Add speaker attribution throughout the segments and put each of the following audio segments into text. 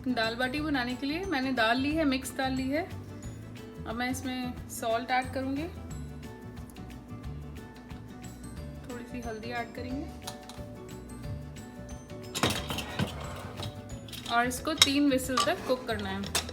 Speaker 1: दाल बाटी बनाने के लिए मैंने दाल ली है, मिक्स दाल ली है। अब मैं इसमें सॉल्ट ऐड करूँगी, थोड़ी सी हल्दी ऐड करेंगे और इसको 3 विसल तक कुक करना है।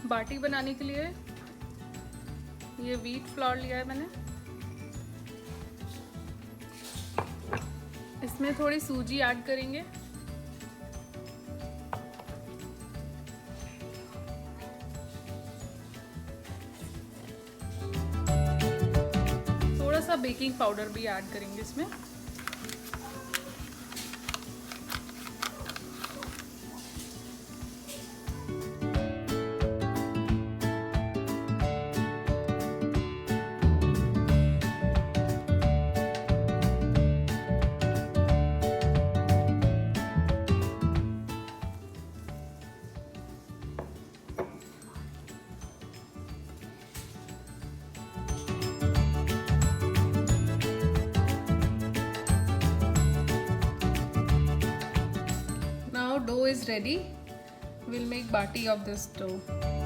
Speaker 1: बाटी बनाने के लिए ये व्हीट फ्लोर लिया है मैंने, इसमें थोड़ी सूजी ऐड करेंगे, थोड़ा सा बेकिंग पाउडर भी ऐड करेंगे इसमें। Now dough is ready. We'll make bati of this dough.